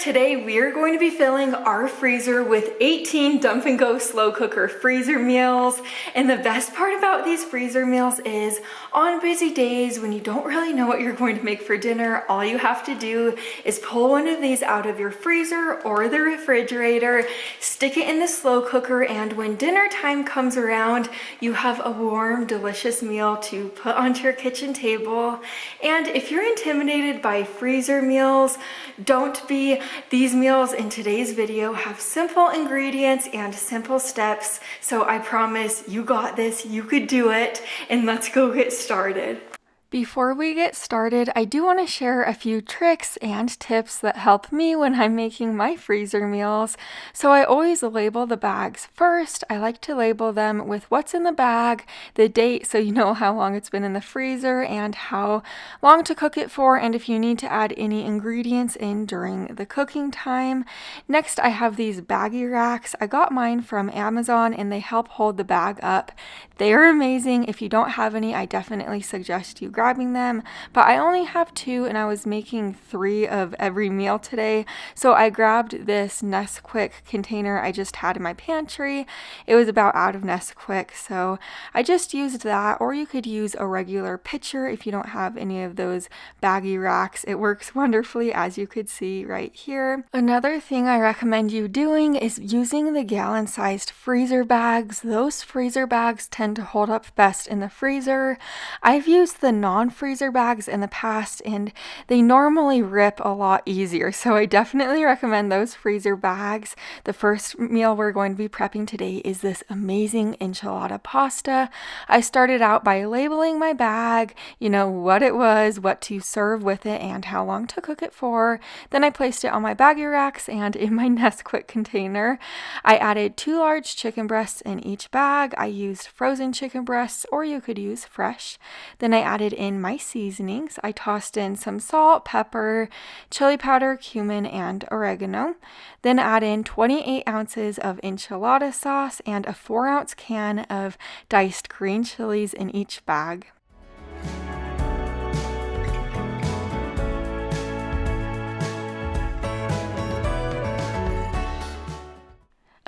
today we are going to be filling our freezer with 18 dump and go slow cooker freezer meals. And the best part about these freezer meals is on busy days when you don't really know what you're going to make for dinner, all you have to do is pull one of these out of your freezer or the refrigerator, stick it in the slow cooker, and when dinner time comes around, you have a warm, delicious meal to put onto your kitchen table. And if you're intimidated by freezer meals, don't be. These meals in today's video have simple ingredients and simple steps, so I promise you got this, you could do it, and let's go get started. Before we get started, I do want to share a few tricks and tips that help me when I'm making my freezer meals. So I always label the bags first. I like to label them with what's in the bag, the date, so you know how long it's been in the freezer and how long to cook it for, and if you need to add any ingredients in during the cooking time. Next, I have these baggie racks. I got mine from Amazon and they help hold the bag up. They are amazing. If you don't have any, I definitely suggest you grabbing them, but I only have 2 and I was making 3 of every meal today, so I grabbed this Nesquik container I just had in my pantry. It was about out of Nesquik, so I just used that, or you could use a regular pitcher if you don't have any of those baggy racks. It works wonderfully, as you could see right here. Another thing I recommend you doing is using the gallon-sized freezer bags. Those freezer bags tend to hold up best in the freezer. I've used the non-freezer bags in the past and they normally rip a lot easier, so I definitely recommend those freezer bags. The first meal we're going to be prepping today is this amazing enchilada pasta. I started out by labeling my bag, you know, what it was, what to serve with it, and how long to cook it for. Then I placed it on my baggie racks and in my Nesquik container. I added 2 large chicken breasts in each bag. I used frozen chicken breasts, or you could use fresh. Then I added in my seasonings. I tossed in some salt, pepper, chili powder, cumin, and oregano. Then add in 28 ounces of enchilada sauce and a 4-ounce can of diced green chilies in each bag.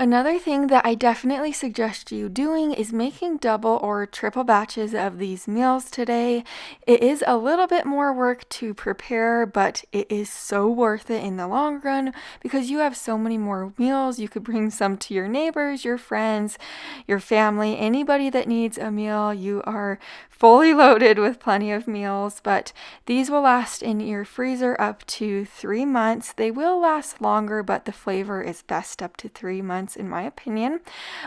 Another thing that I definitely suggest you doing is making double or triple batches of these meals today. It is a little bit more work to prepare, but it is so worth it in the long run because you have so many more meals. You could bring some to your neighbors, your friends, your family, anybody that needs a meal. You are fully loaded with plenty of meals, but these will last in your freezer up to 3 months. They will last longer, but the flavor is best up to 3 months in my opinion.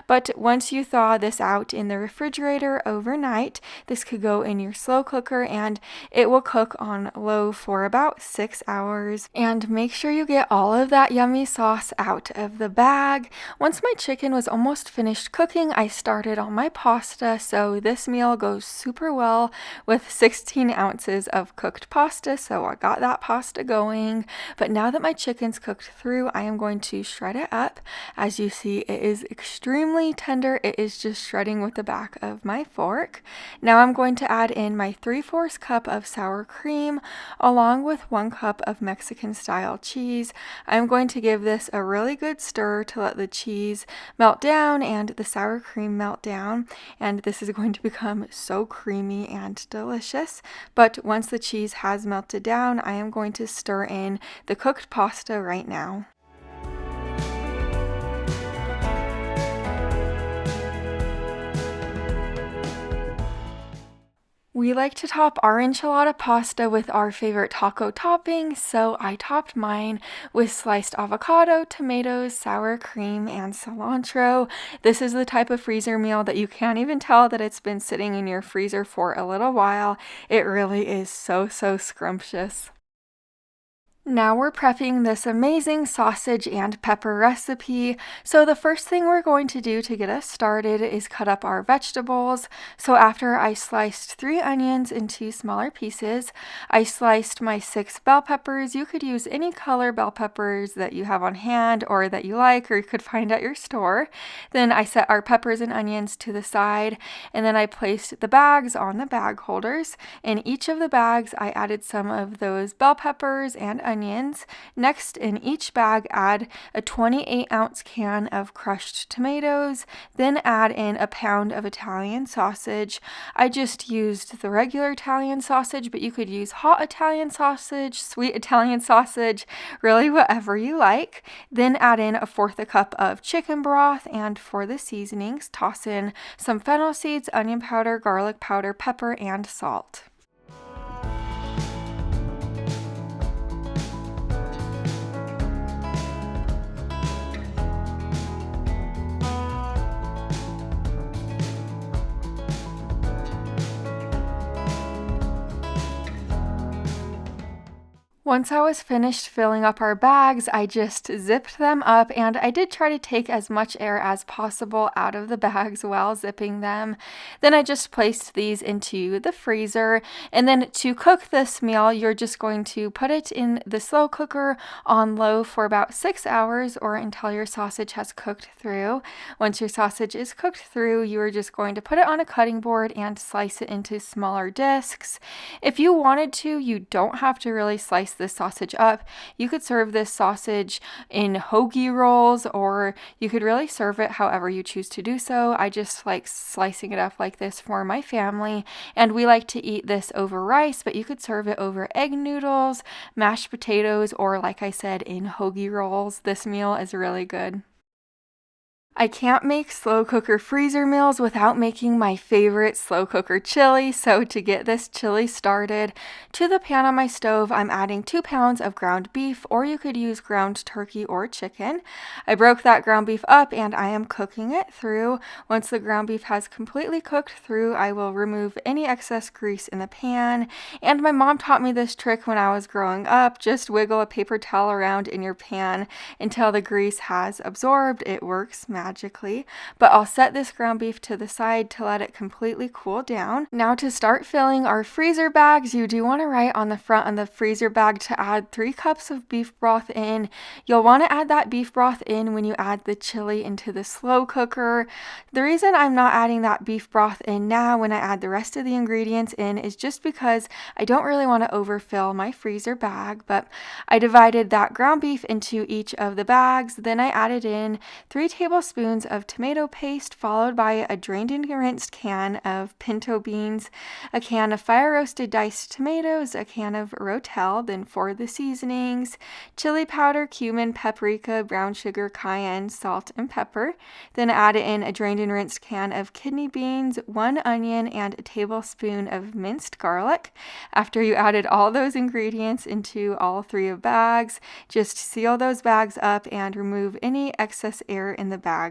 But once you thaw this out in the refrigerator overnight, this could go in your slow cooker and it will cook on low for about 6 hours. And make sure you get all of that yummy sauce out of the bag. Once my chicken was almost finished cooking, I started on my pasta, so this meal goes super well with 16 ounces of cooked pasta, so I got that pasta going. But now that my chicken's cooked through, I am going to shred it up. As you see, it is extremely tender. It is just shredding with the back of my fork. Now I'm going to add in my 3/4 cup of sour cream along with 1 cup of Mexican style cheese. I'm going to give this a really good stir to let the cheese melt down and the sour cream melt down, and this is going to become so creamy and delicious. But once the cheese has melted down, I am going to stir in the cooked pasta right now. We like to top our enchilada pasta with our favorite taco topping, so I topped mine with sliced avocado, tomatoes, sour cream, and cilantro. This is the type of freezer meal that you can't even tell that it's been sitting in your freezer for a little while. It really is so scrumptious. Now we're prepping this amazing sausage and pepper recipe. So the first thing we're going to do to get us started is cut up our vegetables. So after I sliced 3 onions into smaller pieces, I sliced my 6 bell peppers. You could use any color bell peppers that you have on hand or that you like or you could find at your store. Then I set our peppers and onions to the side, and then I placed the bags on the bag holders. In each of the bags, I added some of those bell peppers and onions onions. Next, in each bag, add a 28-ounce can of crushed tomatoes, then add in a pound of Italian sausage. I just used the regular Italian sausage, but you could use hot Italian sausage, sweet Italian sausage, really whatever you like. Then add in 1/4 cup of chicken broth, and for the seasonings, toss in some fennel seeds, onion powder, garlic powder, pepper, and salt. Once I was finished filling up our bags, I just zipped them up, and I did try to take as much air as possible out of the bags while zipping them. Then I just placed these into the freezer, and then to cook this meal, you're just going to put it in the slow cooker on low for about 6 hours or until your sausage has cooked through. Once your sausage is cooked through, you are just going to put it on a cutting board and slice it into smaller discs. If you wanted to, you don't have to really slice this sausage up. You could serve this sausage in hoagie rolls, or you could really serve it however you choose to do so. I just like slicing it up like this for my family, and we like to eat this over rice, but you could serve it over egg noodles, mashed potatoes, or like I said, in hoagie rolls. This meal is really good. I can't make slow cooker freezer meals without making my favorite slow cooker chili, so to get this chili started, to the pan on my stove, I'm adding 2 pounds of ground beef, or you could use ground turkey or chicken. I broke that ground beef up and I am cooking it through. Once the ground beef has completely cooked through, I will remove any excess grease in the pan, and my mom taught me this trick when I was growing up. Just wiggle a paper towel around in your pan until the grease has absorbed. It works magically. But I'll set this ground beef to the side to let it completely cool down. Now to start filling our freezer bags, you do want to write on the front of the freezer bag to add 3 cups of beef broth in. You'll want to add that beef broth in when you add the chili into the slow cooker. The reason I'm not adding that beef broth in now when I add the rest of the ingredients in is just because I don't really want to overfill my freezer bag, but I divided that ground beef into each of the bags. Then I added in 3 tablespoons of tomato paste, followed by a drained and rinsed can of pinto beans, a can of fire roasted diced tomatoes, a can of rotel. Then for the seasonings, chili powder, cumin, paprika, brown sugar, cayenne, salt, and pepper. Then add in a drained and rinsed can of kidney beans, 1 onion, and a tablespoon of minced garlic. After you added all those ingredients into all 3 bags, just seal those bags up and remove any excess air in the bags.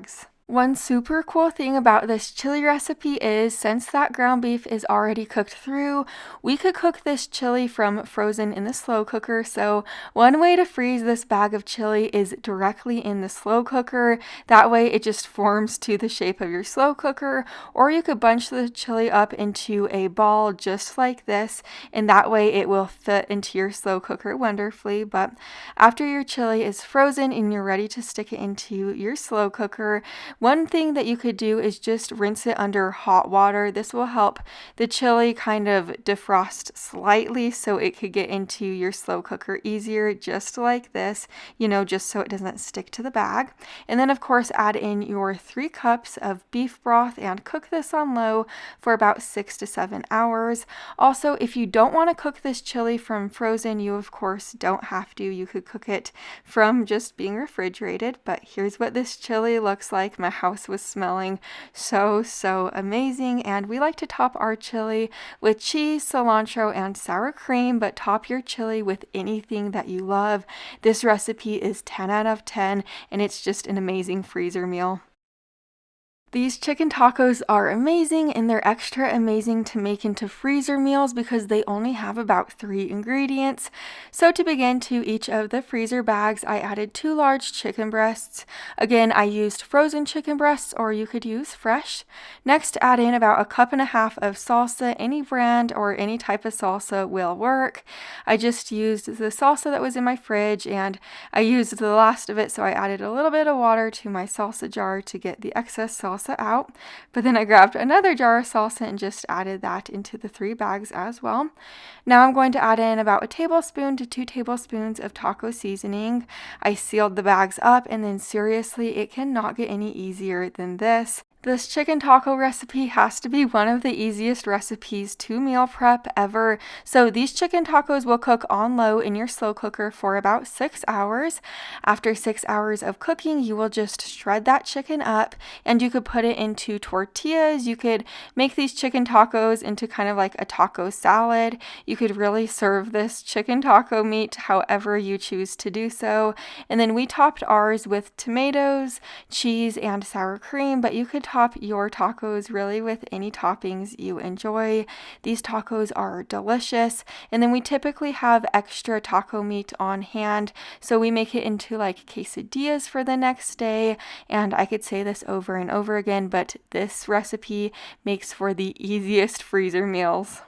One super cool thing about this chili recipe is, since that ground beef is already cooked through, we could cook this chili from frozen in the slow cooker. So one way to freeze this bag of chili is directly in the slow cooker. That way it just forms to the shape of your slow cooker, or you could bunch the chili up into a ball just like this, and that way it will fit into your slow cooker wonderfully. But after your chili is frozen and you're ready to stick it into your slow cooker, one thing that you could do is just rinse it under hot water. This will help the chili kind of defrost slightly so it could get into your slow cooker easier, just like this, just so it doesn't stick to the bag. And then of course add in your 3 cups of beef broth and cook this on low for about 6 to 7 hours. Also, if you don't want to cook this chili from frozen, you of course don't have to. You could cook it from just being refrigerated, but here's what this chili looks like. My house was smelling so amazing, and we like to top our chili with cheese, cilantro, and sour cream, but top your chili with anything that you love. This recipe is 10 out of 10, and it's just an amazing freezer meal. These chicken tacos are amazing, and they're extra amazing to make into freezer meals because they only have about 3 ingredients. So to begin, to each of the freezer bags, I added 2 large chicken breasts. Again, I used frozen chicken breasts, or you could use fresh. Next, add in about 1.5 cups of salsa. Any brand or any type of salsa will work. I just used the salsa that was in my fridge, and I used the last of it, so I added a little bit of water to my salsa jar to get the excess salsa salsa out, but then I grabbed another jar of salsa and just added that into the 3 bags as well. Now I'm going to add in about 1 tablespoon to 2 tablespoons of taco seasoning. I sealed the bags up, and then seriously, it cannot get any easier than this. This chicken taco recipe has to be one of the easiest recipes to meal prep ever. So these chicken tacos will cook on low in your slow cooker for about 6 hours. After 6 hours of cooking, you will just shred that chicken up, and you could put it into tortillas. You could make these chicken tacos into kind of like a taco salad. You could really serve this chicken taco meat however you choose to do so. And then we topped ours with tomatoes, cheese, and sour cream, but you could top your tacos really with any toppings you enjoy. These tacos are delicious. And then we typically have extra taco meat on hand, so we make it into like quesadillas for the next day. And I could say this over and over again, but this recipe makes for the easiest freezer meals.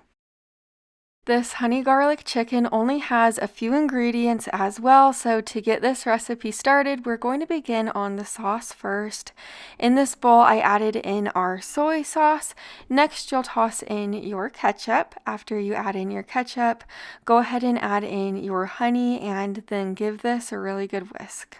This honey garlic chicken only has a few ingredients as well, so to get this recipe started, we're going to begin on the sauce first. In this bowl, I added in our soy sauce. Next, you'll toss in your ketchup. After you add in your ketchup, go ahead and add in your honey and then give this a really good whisk.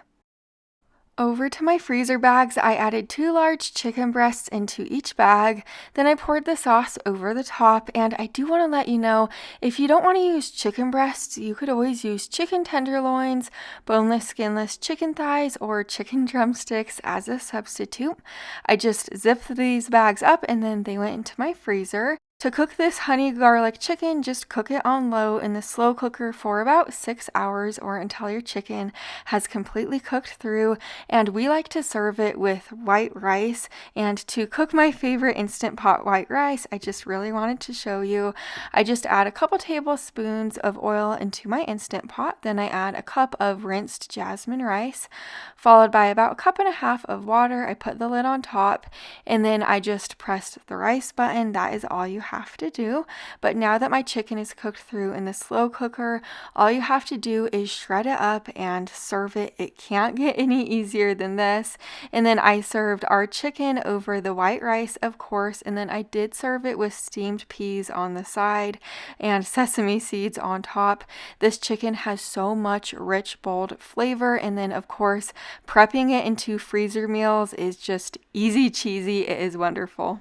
Over to my freezer bags, I added 2 large chicken breasts into each bag. Then I poured the sauce over the top, and I do want to let you know, if you don't want to use chicken breasts, you could always use chicken tenderloins, boneless, skinless chicken thighs, or chicken drumsticks as a substitute. I just zipped these bags up and then they went into my freezer. To cook this honey garlic chicken, just cook it on low in the slow cooker for about 6 hours or until your chicken has completely cooked through. And we like to serve it with white rice. And to cook my favorite Instant Pot white rice, I just really wanted to show you. I just add a couple tablespoons of oil into my Instant Pot. Then I add a cup of rinsed jasmine rice, followed by about 1.5 cups of water. I put the lid on top, and then I just pressed the rice button. That is all you have to do. But now that my chicken is cooked through in the slow cooker, all you have to do is shred it up and serve it. It can't get any easier than this. And then I served our chicken over the white rice, of course, and then I did serve it with steamed peas on the side and sesame seeds on top. This chicken has so much rich, bold flavor, and then of course prepping it into freezer meals is just easy cheesy. It is wonderful.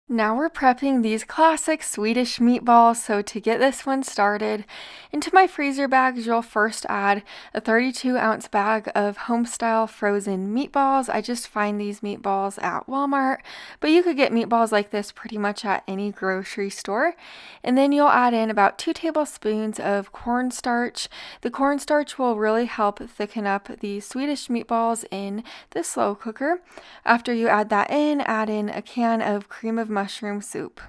Now we're prepping these classic Swedish meatballs, so to get this one started, into my freezer bags you'll first add a 32-ounce bag of home-style frozen meatballs. I just find these meatballs at Walmart, but you could get meatballs like this pretty much at any grocery store. And then you'll add in about 2 tablespoons of cornstarch. The cornstarch will really help thicken up the Swedish meatballs in the slow cooker. After you add that in, add in a can of cream of mushroom soup.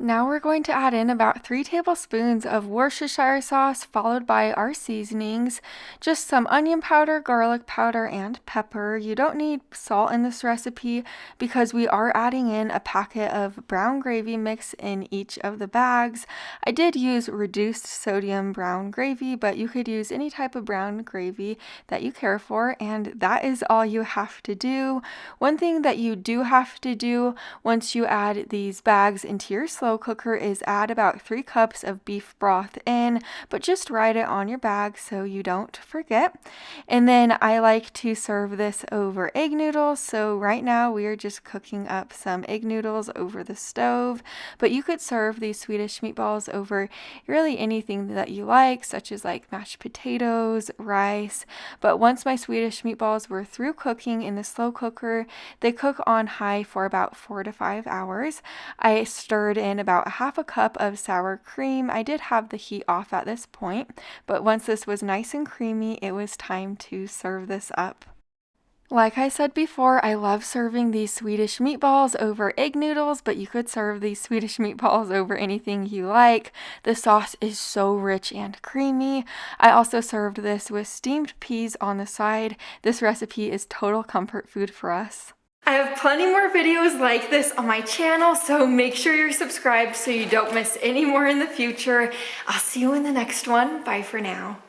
Now we're going to add in about 3 tablespoons of Worcestershire sauce, followed by our seasonings, just some onion powder, garlic powder, and pepper. You don't need salt in this recipe because we are adding in a packet of brown gravy mix in each of the bags. I did use reduced sodium brown gravy, but you could use any type of brown gravy that you care for, and that is all you have to do. One thing that you do have to do once you add these bags into your slow cooker is add about 3 cups of beef broth in, but just write it on your bag so you don't forget. And then I like to serve this over egg noodles, so right now we are just cooking up some egg noodles over the stove, but you could serve these Swedish meatballs over really anything that you like, such as like mashed potatoes, rice. But once my Swedish meatballs were through cooking in the slow cooker, they cook on high for about 4 to 5 hours. I stirred in about 1/2 cup of sour cream. I did have the heat off at this point, but once this was nice and creamy, it was time to serve this up. Like I said before, I love serving these Swedish meatballs over egg noodles, but you could serve these Swedish meatballs over anything you like. The sauce is so rich and creamy. I also served this with steamed peas on the side. This recipe is total comfort food for us. I have plenty more videos like this on my channel, so make sure you're subscribed so you don't miss any more in the future. I'll see you in the next one. Bye for now.